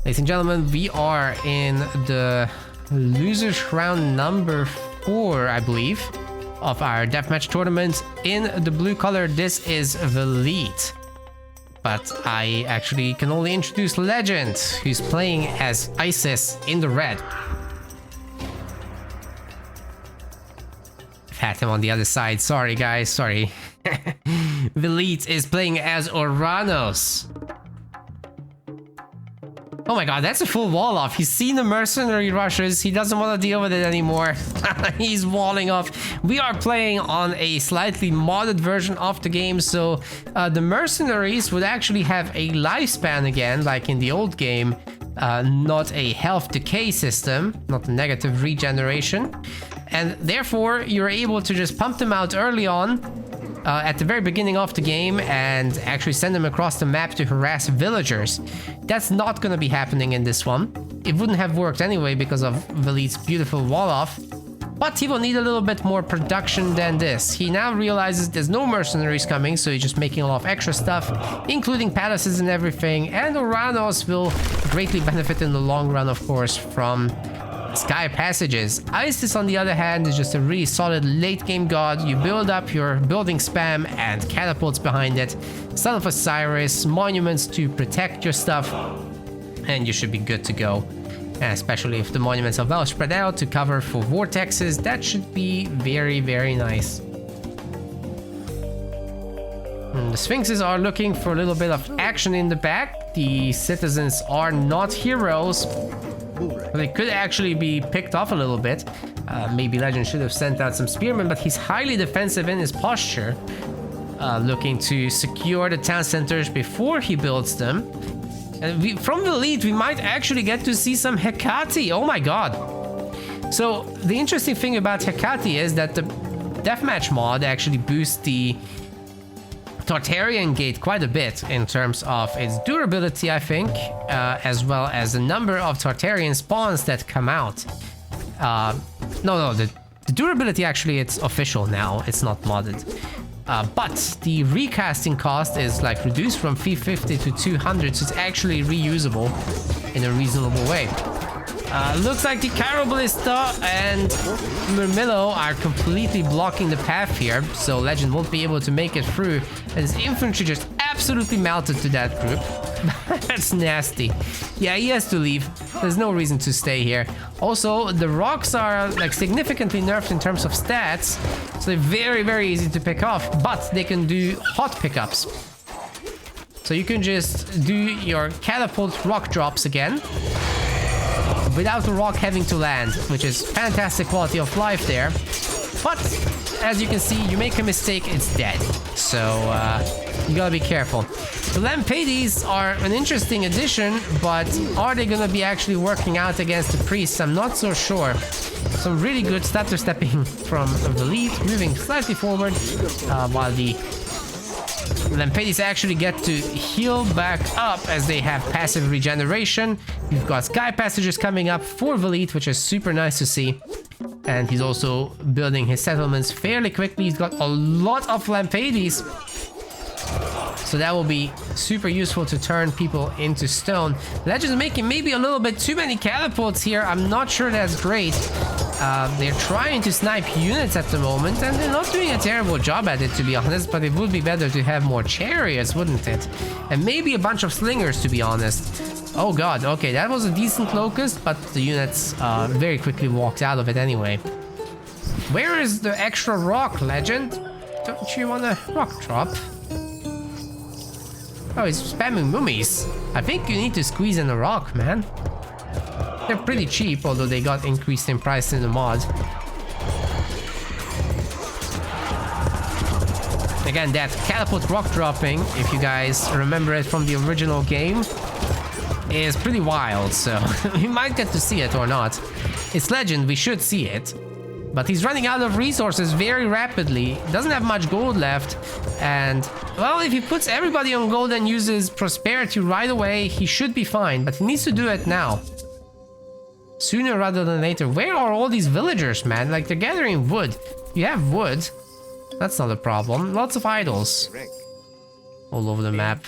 Ladies and gentlemen, we are in the losers round number 4, I believe, of our deathmatch tournament. In the blue color, this is Velite. But I actually can only introduce Legend, who's playing as Isis in the red. I've had him on the other side. Sorry, guys. Sorry. Velite is playing as Oranos. Oh my god, that's a full wall off. He's seen the mercenary rushes. He doesn't want to deal with it anymore. He's walling off. We are playing on a slightly modded version of the game, so the mercenaries would actually have a lifespan again, like in the old game. Not a health decay system, not a negative regeneration. And therefore, you're able to just pump them out early on at the very beginning of the game and actually send them across the map to harass villagers. That's not going to be happening in this one. It wouldn't have worked anyway because of Velite's beautiful wall off. But he will need a little bit more production than this. He now realizes there's no mercenaries coming, so he's just making a lot of extra stuff, including palaces and everything. And Oranos will greatly benefit in the long run, of course, from sky passages. Isis, on the other hand, is just a really solid late game god. You build up your building spam and catapults behind it. Son of Osiris, monuments to protect your stuff, and you should be good to go. And especially if the monuments are well spread out to cover for vortexes, that should be very, very nice. And the Sphinxes are looking for a little bit of action in the back. The citizens are not heroes. They could actually be picked off a little bit. Maybe Legend should have sent out some spearmen, but he's highly defensive in his posture, looking to secure the town centers before he builds them. And from the lead, we might actually get to see some Hecate. Oh my god. So the interesting thing about Hecate is that the Deathmatch mod actually boosts the Tartarian gate quite a bit in terms of its durability, I think, as well as the number of Tartarian spawns that come out. The durability, actually, it's official now. It's not modded. But the recasting cost is like reduced from 350 to 200, so it's actually reusable in a reasonable way. Looks like the Caraballista and Murmillo are completely blocking the path here, so Legend won't be able to make it through. And his infantry just absolutely melted to that group. That's nasty. Yeah, he has to leave. There's no reason to stay here. Also, the rocks are like significantly nerfed in terms of stats, so they're very, very easy to pick off, but they can do hot pickups. So you can just do your catapult rock drops again without the rock having to land, which is fantastic quality of life there. But as you can see, you make a mistake, it's dead. So you gotta be careful. The Lampades are an interesting addition, but are they gonna be actually working out against the priests? I'm not so sure. Some really good stutter stepping from the lead, moving slightly forward, while the Lampades actually get to heal back up as they have passive regeneration. You've got sky passages coming up for Velite, which is super nice to see. And he's also building his settlements fairly quickly. He's got a lot of Lampades, so that will be super useful to turn people into stone. Legend's making maybe a little bit too many catapults here. I'm not sure that's great. They're trying to snipe units at the moment, and they're not doing a terrible job at it, to be honest, but it would be better to have more chariots, wouldn't it? And maybe a bunch of slingers, to be honest. Oh god, okay, that was a decent locust, but the units very quickly walked out of it anyway. Where is the extra rock, Legend? Don't you want a rock drop? Oh, he's spamming mummies. I think you need to squeeze in a rock, man. They're pretty cheap, although they got increased in price in the mod. Again, that catapult rock dropping, if you guys remember it from the original game, is pretty wild, so we might get to see it or not. It's Legend, we should see it. But he's running out of resources very rapidly, doesn't have much gold left, and, well, if he puts everybody on gold and uses prosperity right away, he should be fine, but he needs to do it now. Sooner rather than later. Where are all these villagers, man? Like, they're gathering wood. You have wood. That's not a problem. Lots of idols all over the map.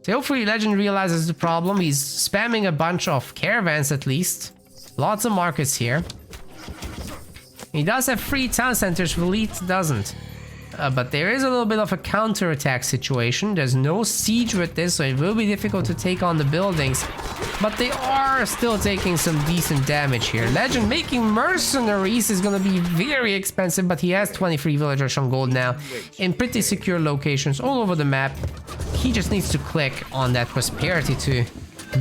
So hopefully Legend realizes the problem. He's spamming a bunch of caravans at least. Lots of markets here. He does have 3 town centers, Velite doesn't. But there is a little bit of a counter-attack situation. There's no siege with this, so it will be difficult to take on the buildings. But they are still taking some decent damage here. Legend making mercenaries is going to be very expensive, but he has 23 villagers on gold now in pretty secure locations all over the map. He just needs to click on that prosperity to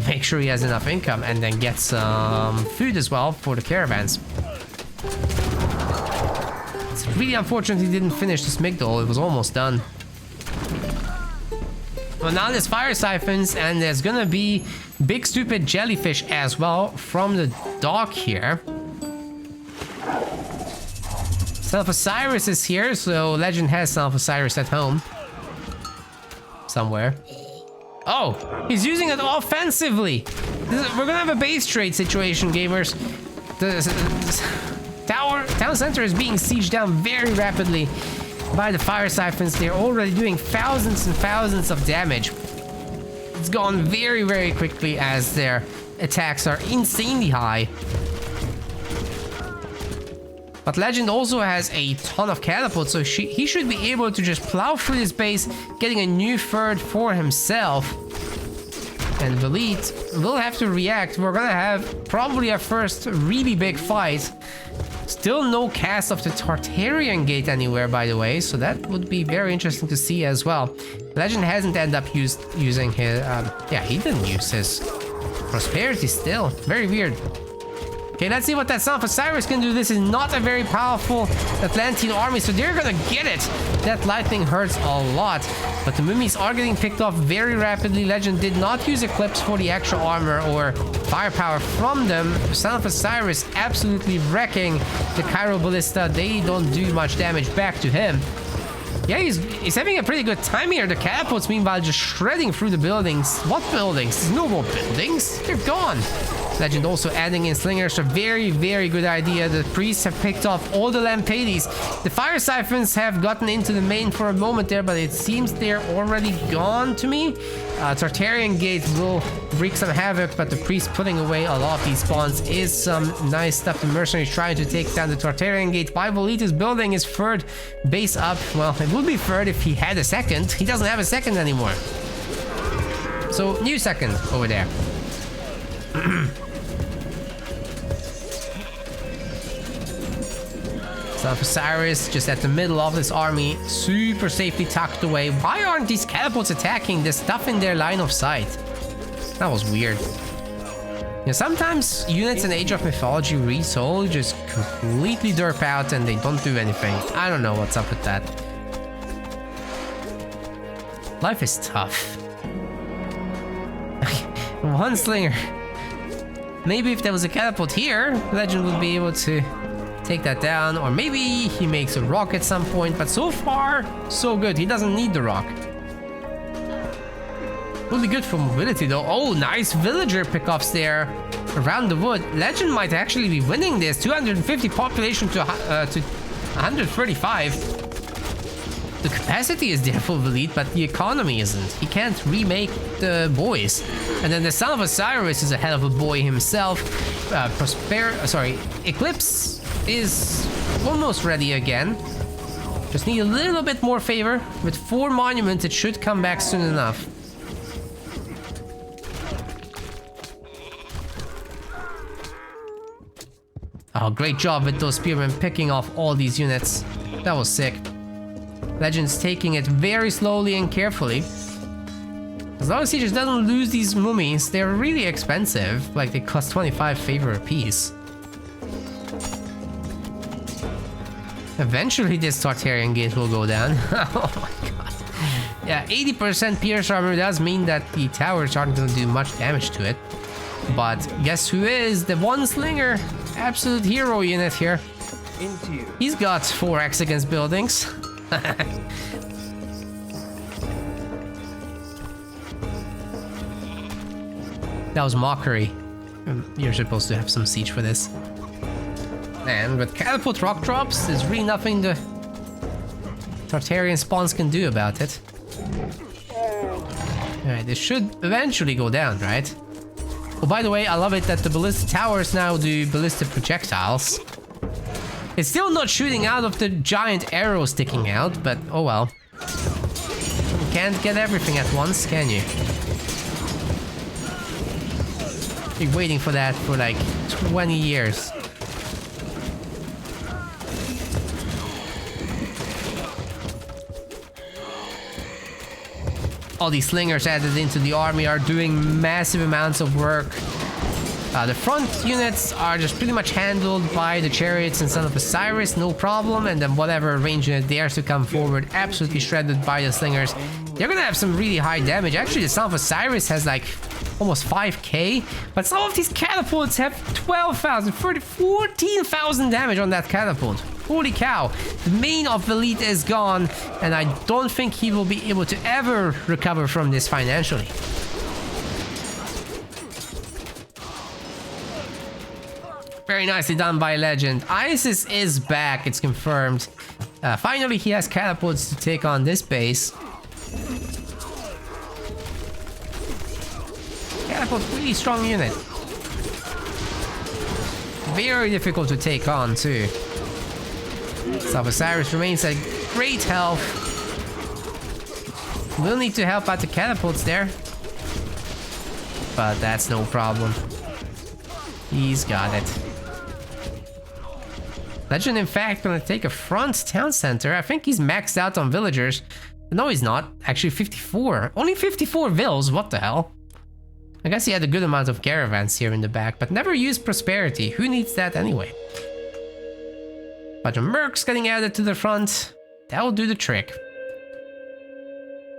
make sure he has enough income and then get some food as well for the caravans. It's really unfortunate he didn't finish this Migdol. It was almost done. Well, now there's fire siphons and there's gonna be big stupid jellyfish as well from the dock here. Son of Osiris is here, so Legend has Son of Osiris at home. Somewhere. Oh, he's using it offensively. We're gonna have a base trade situation, gamers. The town center is being sieged down very rapidly by the fire siphons. They're already doing thousands and thousands of damage. It's gone very, very quickly as their attacks are insanely high. But Legend also has a ton of catapults, so he should be able to just plow through this base, getting a new third for himself. And Velite will have to react. We're gonna have probably our first really big fight. Still no cast of the Tartarian Gate anywhere, by the way, so that would be very interesting to see as well. Legend hasn't ended up using his... yeah, he didn't use his prosperity still. Very weird. Okay, let's see what that Son of Osiris can do. This is not a very powerful Atlantean army, so they're gonna get it. That lightning hurts a lot, but the mummies are getting picked off very rapidly. Legend did not use Eclipse for the extra armor or firepower from them. Son of Osiris absolutely wrecking the Cairo Ballista. They don't do much damage back to him. Yeah, he's having a pretty good time here. The catapults, meanwhile, just shredding through the buildings. What buildings? There's no more buildings. They're gone. Legend also adding in slingers. A very, very good idea. The priests have picked off all the Lampades. The fire siphons have gotten into the main for a moment there, but it seems they're already gone to me. Tartarian Gate will wreak some havoc, but the priest putting away a lot of these spawns is some nice stuff. The mercenaries trying to take down the Tartarian Gate. Velite is building his third base up. Well, it would be third if he had a second. He doesn't have a second anymore. So, new second over there. Son of Osiris just at the middle of this army, super safely tucked away. Why aren't these catapults attacking? There's stuff in their line of sight. That was weird. Yeah, sometimes units in Age of Mythology Resoul just completely derp out and they don't do anything. I don't know what's up with that. Life is tough. One slinger. Maybe if there was a catapult here, Legend would be able to take that down, or maybe he makes a rock at some point, but so far, so good. He doesn't need the rock. Would be good for mobility though. Oh, nice villager pickups there around the wood. Legend might actually be winning this. 250 population to 135. The capacity is there for Velite, but the economy isn't. He can't remake the boys. And then the Son of Osiris is a hell of a boy himself. Eclipse is almost ready again. Just need a little bit more favor. With 4 monuments, it should come back soon enough. Oh, great job with those spearmen picking off all these units. That was sick. Legend's taking it very slowly and carefully. As long as he just doesn't lose these mummies, they're really expensive. Like, they cost 25 favor apiece. Eventually this Tartarian Gate will go down. Oh my god. Yeah, 80% pierce armor does mean that the towers aren't going to do much damage to it. But guess who is the one slinger? Absolute hero unit here. He's got 4x against buildings. That was mockery. You're supposed to have some siege for this. And with catapult rock drops, there's really nothing the Tartarian spawns can do about it. Alright, this should eventually go down, right? Oh, by the way, I love it that the ballistic towers now do ballistic projectiles. It's still not shooting out of the giant arrow sticking out, but oh well. You can't get everything at once, can you? Been waiting for that for like 20 years. All these slingers added into the army are doing massive amounts of work. The front units are just pretty much handled by the chariots and Son of Osiris, no problem. And then whatever range unit dares to come forward, absolutely shredded by the slingers. They're gonna have some really high damage. Actually, the Son of Osiris has like almost 5k, but some of these catapults have 12,000, 14,000 damage on that catapult. Holy cow. The main of Velite is gone, and I don't think he will be able to ever recover from this financially. Very nicely done by Legend. Isis is back, it's confirmed. Finally, he has catapults to take on this base. Catapult, really strong unit. Very difficult to take on, too. So Osiris remains at great health. We'll need to help out the catapults there. But that's no problem. He's got it. Legend, in fact, gonna take a front town center. I think he's maxed out on villagers. No, he's not. Actually, 54. Only 54 vills. What the hell? I guess he had a good amount of caravans here in the back, but never used prosperity. Who needs that anyway? Bunch of mercs getting added to the front. That will do the trick.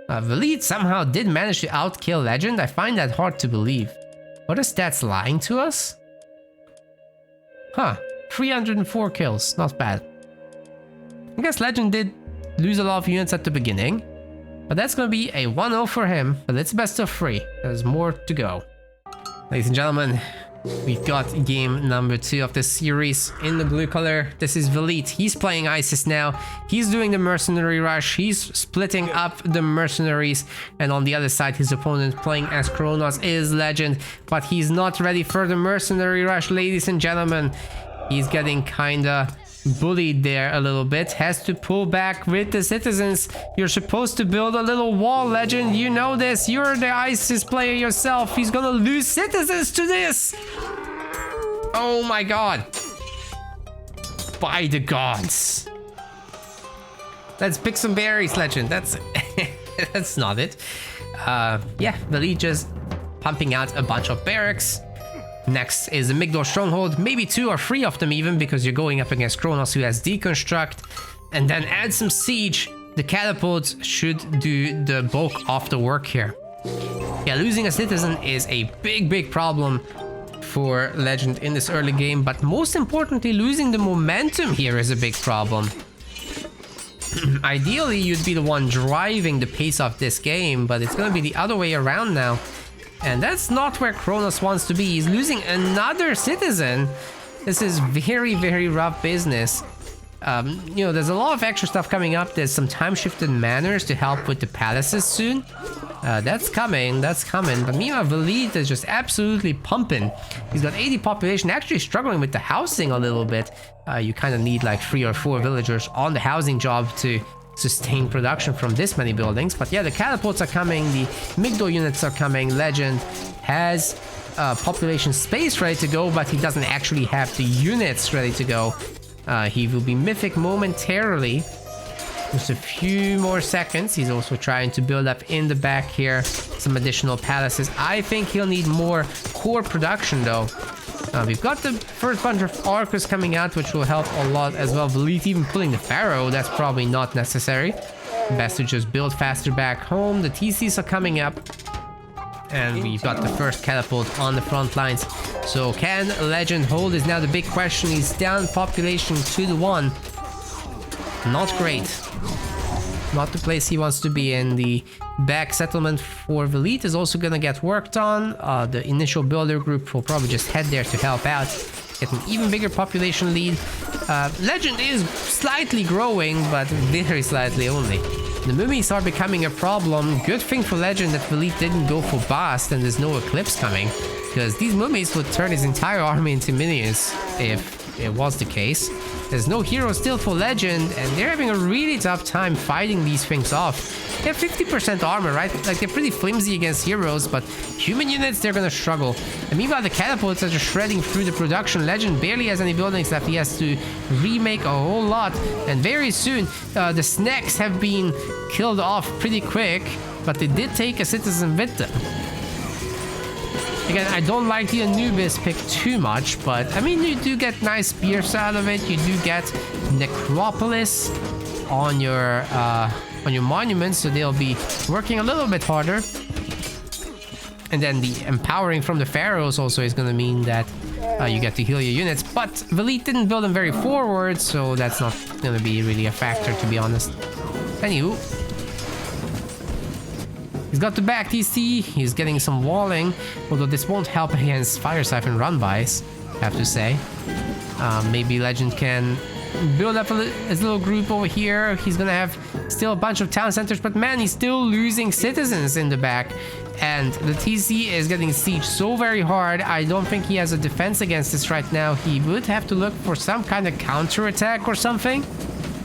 Velite somehow did manage to outkill Legend. I find that hard to believe. What are stats lying to us? Huh. 304 kills, not bad. I guess Legend did lose a lot of units at the beginning, but that's gonna be a 1-0 for him, but it's best of 3. There's more to go. Ladies and gentlemen, we've got game number 2 of this series in the blue color. This is Velite. He's playing Isis now. He's doing the mercenary rush. He's splitting up the mercenaries. And on the other side, his opponent playing as Kronos is Legend. But he's not ready for the mercenary rush, ladies and gentlemen. He's getting kinda bullied there a little bit. Has to pull back with the citizens. You're supposed to build a little wall, Legend. You know this. You're the ISIS player yourself. He's gonna lose citizens to this. Oh my god. By the gods. Let's pick some berries, Legend. That's that's not it. Yeah, Velite just pumping out a bunch of barracks. Next is the Migdol Stronghold, maybe 2 or 3 of them even, because you're going up against Kronos, who has Deconstruct. And then add some Siege. The catapults should do the bulk of the work here. Yeah, losing a citizen is a big problem for Legend in this early game, but most importantly, losing the momentum here is a big problem. Ideally, you'd be the one driving the pace of this game, but it's gonna be the other way around now. And that's not where Kronos wants to be. He's losing another citizen. This is very rough business. You know, there's a lot of extra stuff coming up. There's some time-shifted manors to help with the palaces soon. That's coming. But meanwhile, Velite is just absolutely pumping. He's got 80 population, actually struggling with the housing a little bit. You kind of need like 3 or 4 villagers on the housing job to sustain production from this many buildings. But yeah, the catapults are coming, the Migdol units are coming. Legend has population space ready to go, but he doesn't actually have the units ready to go. He will be mythic momentarily. Just a few more seconds. He's also trying to build up in the back here some additional palaces. I think he'll need more core production though. We've got the first bunch of Archers coming out, which will help a lot as well. Velite even pulling the Pharaoh, that's probably not necessary. Best to just build faster back home. The TCs are coming up. And we've got the first catapult on the front lines. So can Legend hold is now the big question. He's down population 2-1. Not great. Not the place he wants to be in. The back settlement for Velite is also gonna get worked on. The initial builder group will probably just head there to help out. Get an even bigger population lead. Legend is slightly growing, but very slightly only. The mummies are becoming a problem. Good thing for Legend that Velite didn't go for Bast and there's no Eclipse coming. Because these mummies would turn his entire army into minions if it was the case. There's no hero still for Legend, and they're having a really tough time fighting these things off. They have 50% armor, right? Like, they're pretty flimsy against heroes, but human units, they're gonna struggle. And meanwhile, the catapults are just shredding through the production. Legend barely has any buildings left. He has to remake a whole lot. And very soon, the snacks have been killed off pretty quick, but they did take a citizen with them. Again, I don't like the Anubis pick too much, but I mean, you do get nice spears out of it. You do get Necropolis on your monuments, so they'll be working a little bit harder. And then the empowering from the pharaohs also is going to mean that you get to heal your units. But Velite didn't build them very forward, so that's not going to be really a factor, to be honest. Anywho. He's got the back TC, he's getting some walling, although this won't help against Fire Siphon run-bys, I have to say. Maybe Legend can build up his little group over here. He's gonna have still a bunch of town centers, but man, he's still losing citizens in the back. And the TC is getting sieged so very hard, I don't think he has a defense against this right now. He would have to look for some kind of counter-attack or something.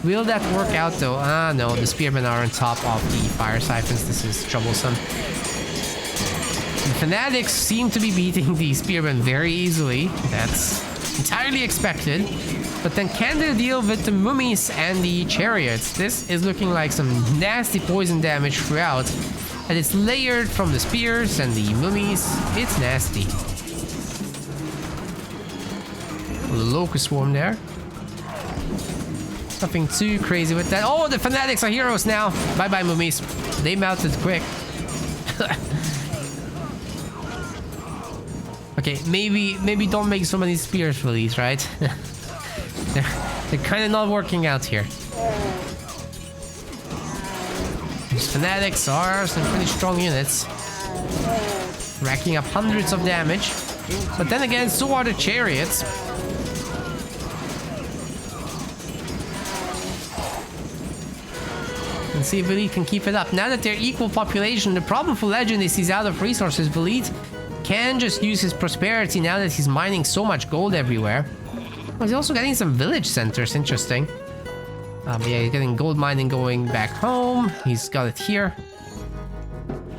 Will that work out though? Ah, no, the spearmen are on top of the fire siphons. This is troublesome. The fanatics seem to be beating the spearmen very easily. That's entirely expected. But then can they deal with the mummies and the chariots? This is looking like some nasty poison damage throughout. And it's layered from the spears and the mummies. It's nasty. A locust swarm there. Nothing too crazy with that. Oh, the fanatics are heroes now. Bye-bye, mummies. They melted quick. Okay, maybe don't make so many spears for these, right? they're kind of not working out here. These fanatics are some pretty strong units. Racking up hundreds of damage. But then again, so are the chariots. And see if Velite can keep it up. Now that they're equal population, the problem for Legend is he's out of resources. Velite can just use his prosperity now that he's mining so much gold everywhere. Oh, he's also getting some village centers. Interesting. Yeah, he's getting gold mining going back home. He's got it here.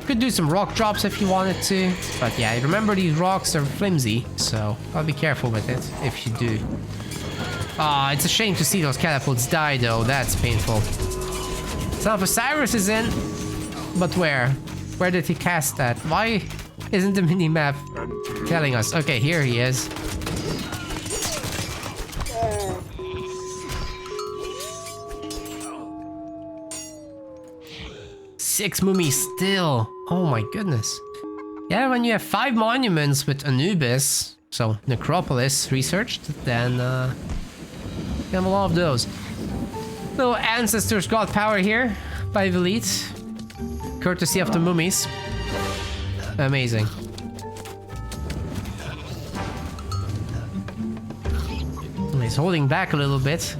Could do some rock drops if he wanted to. But yeah, remember these rocks are flimsy, so I'll be careful with it if you do. Ah, it's a shame to see those catapults die though. That's painful. Son of Osiris is in, but where? Where did he cast that? Why isn't the mini-map telling us? Okay, here he is. Six mummies still. Oh my goodness. Yeah, when you have 5 monuments with Anubis, so Necropolis researched, then you have a lot of those. Little Ancestors God Power here by Velite. Courtesy of the mummies. Amazing. He's holding back a little bit.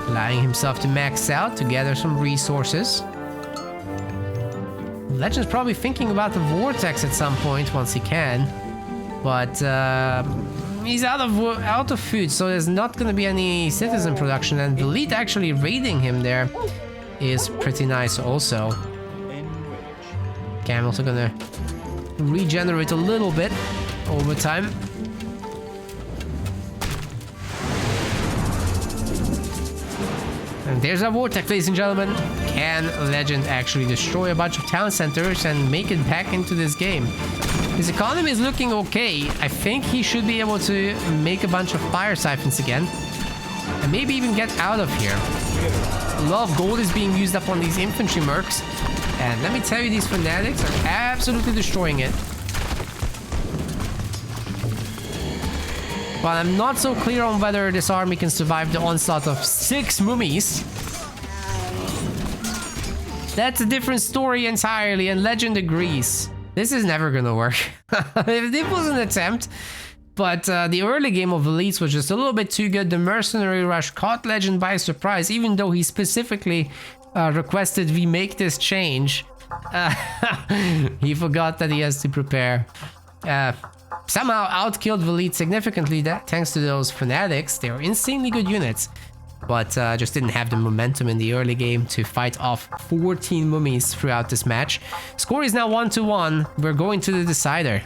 Allowing himself to max out to gather some resources. Legend's probably thinking about the Vortex at some point once he can. But he's out of food, so there's not going to be any citizen production, and Velite actually raiding him there is pretty nice also. Okay, I'm also gonna regenerate a little bit over time. And there's our Vortex, ladies and gentlemen. Can Legend actually destroy a bunch of town centers and make it back into this game? His economy is looking okay. I think he should be able to make a bunch of fire siphons again. And maybe even get out of here. A lot of gold is being used up on these infantry mercs. And let me tell you, these fanatics are absolutely destroying it. But I'm not so clear on whether this army can survive the onslaught of 6 mummies. That's a different story entirely, and Legend agrees. This is never gonna work. It was an attempt, but the early game of Velite was just a little bit too good. The mercenary rush caught Legend by surprise, even though he specifically requested we make this change. He forgot that he has to prepare. Somehow outkilled Velite significantly thanks to those fanatics. They were insanely good units, but just didn't have the momentum in the early game to fight off 14 mummies throughout this match. Score is now 1-1. We're going to the decider.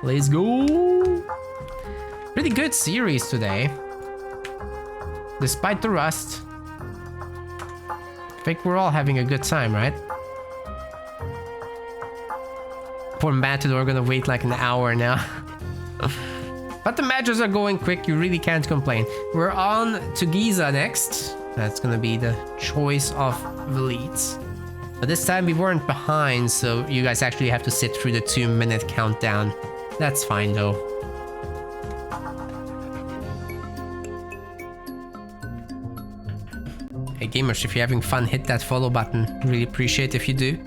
Let's go. Pretty good series today. Despite the rust. I think we're all having a good time, right? Poor Matador gonna wait like an hour now. But the matches are going quick, you really can't complain. We're on to Giza next. That's gonna be the choice of Velite. But this time we weren't behind, so you guys actually have to sit through the 2-minute countdown. That's fine though. Hey gamers, if you're having fun, hit that follow button. Really appreciate if you do.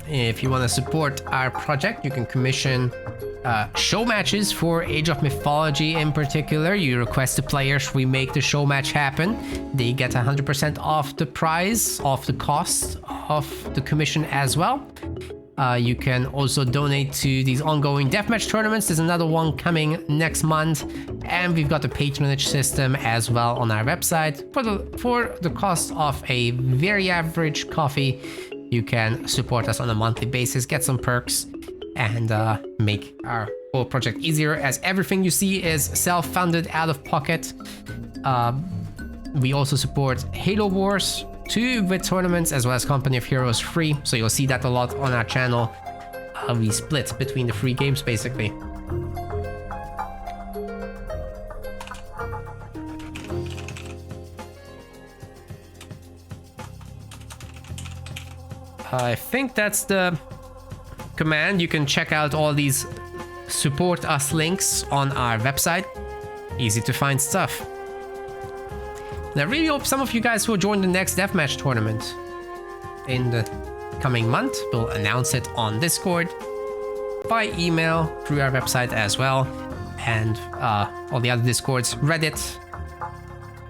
If you want to support our project, you can commission show matches for Age of Mythology in particular. You request the players, we make the show match happen. They get 100% off the price, off the cost of the commission as well. You can also donate to these ongoing deathmatch tournaments. There's another one coming next month. And we've got the patronage system as well on our website. For the cost of a very average coffee, you can support us on a monthly basis, get some perks, and make our whole project easier, as everything you see is self-funded, out of pocket. We also support Halo Wars 2 with tournaments, as well as Company of Heroes free, so you'll see that a lot on our channel. We split between the free games, basically. I think that's the command. You can check out all these support us links on our website. Easy to find stuff. And I really hope some of you guys will join the next deathmatch tournament in the coming month. We'll announce it on Discord, by email, through our website as well, and all the other Discords, Reddit,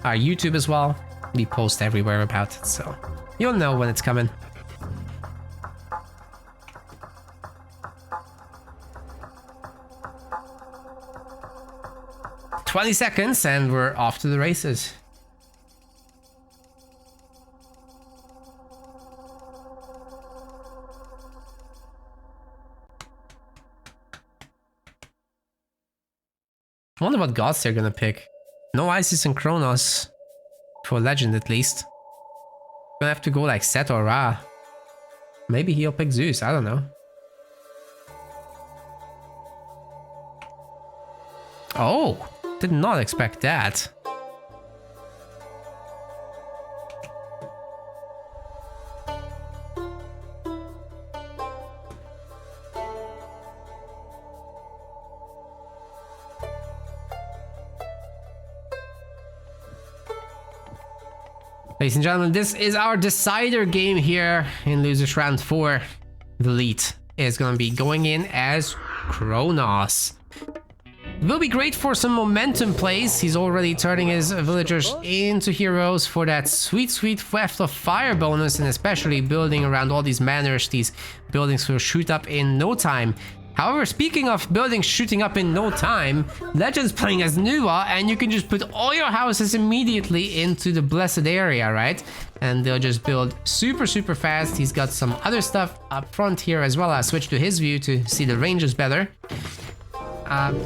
our YouTube as well. We post everywhere about it, so you'll know when it's coming. "20 seconds and we're off to the races." I wonder what gods they're gonna pick. No Isis and Kronos. For Legend, at least. Gonna have to go like Set or Ra. Maybe he'll pick Zeus, I don't know. Oh! Did not expect that. Ladies and gentlemen, this is our decider game here in Losers Round 4. Velite is going to be going in as Kronos. Will be great for some momentum plays. He's already turning his villagers into heroes for that sweet, sweet Theft of Fire bonus, and especially building around all these manors. These buildings will shoot up in no time. However, speaking of buildings shooting up in no time, Legend's playing as Nuwa, and you can just put all your houses immediately into the blessed area, right? And they'll just build super, super fast. He's got some other stuff up front here as well. I'll switch to his view to see the ranges better.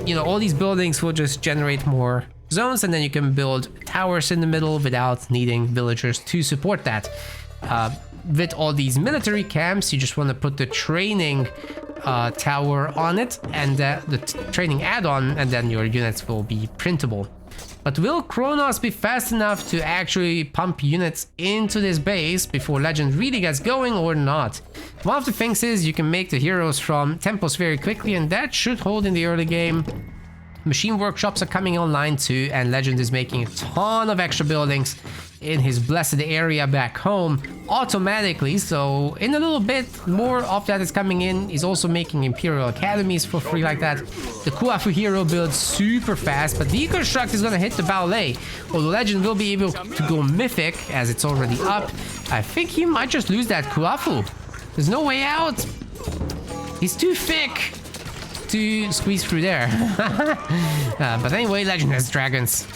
You know, all these buildings will just generate more zones, and then you can build towers in the middle without needing villagers to support that. With all these military camps, you just want to put the training tower on it, and the training add-on, and then your units will be printable. But will Kronos be fast enough to actually pump units into this base before Legend really gets going, or not? One of the things is you can make the heroes from temples very quickly, and that should hold in the early game. Machine workshops are coming online too, and Legend is making a ton of extra buildings in his blessed area back home automatically. So in a little bit, more of that is coming in. He's also making Imperial Academies for free like that. The Kuafu hero builds super fast, but Deconstruct is going to hit the Ballet. Well, the Legend will be able to go Mythic as it's already up. I think he might just lose that Kuafu. There's no way out. He's too thick to squeeze through there. But anyway, Legend has dragons.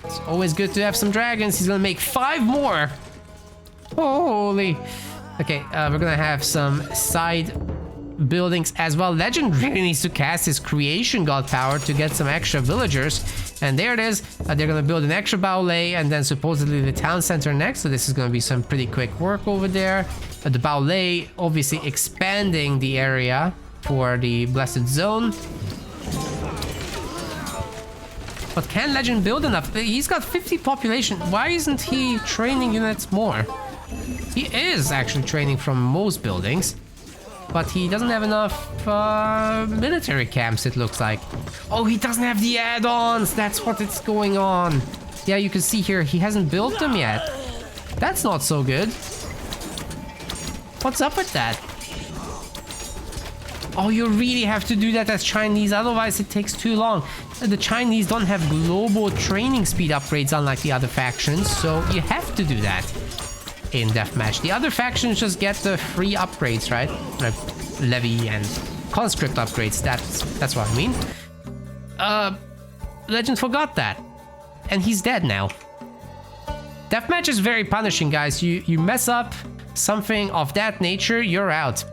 It's always good to have some dragons. He's gonna make 5 more. Holy. Okay, we're gonna have some side buildings as well. Legend really needs to cast his creation god power to get some extra villagers. And there it is. They're gonna build an extra Ballet and then supposedly the town center next. So this is gonna be some pretty quick work over there. The Ballet obviously expanding the area for the Blessed Zone. But can Legend build enough? He's got 50 population. Why isn't he training units more? He is actually training from most buildings. But he doesn't have enough military camps, it looks like. Oh, he doesn't have the add-ons. That's what it's going on. Yeah, you can see here, he hasn't built them yet. That's not so good. What's up with that? Oh, you really have to do that as Chinese, otherwise it takes too long. The Chinese don't have global training speed upgrades unlike the other factions, so you have to do that in Deathmatch. The other factions just get the free upgrades, right? Like Levy and Conscript upgrades, that's what I mean. Legend forgot that. And he's dead now. Deathmatch is very punishing, guys. You mess up something of that nature, you're out.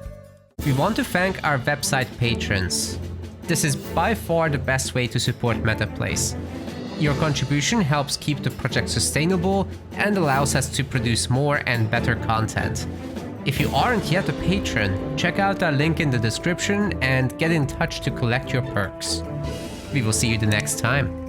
We want to thank our website patrons. This is by far the best way to support MetaPlays. Your contribution helps keep the project sustainable and allows us to produce more and better content. If you aren't yet a patron, check out our link in the description and get in touch to collect your perks. We will see you the next time.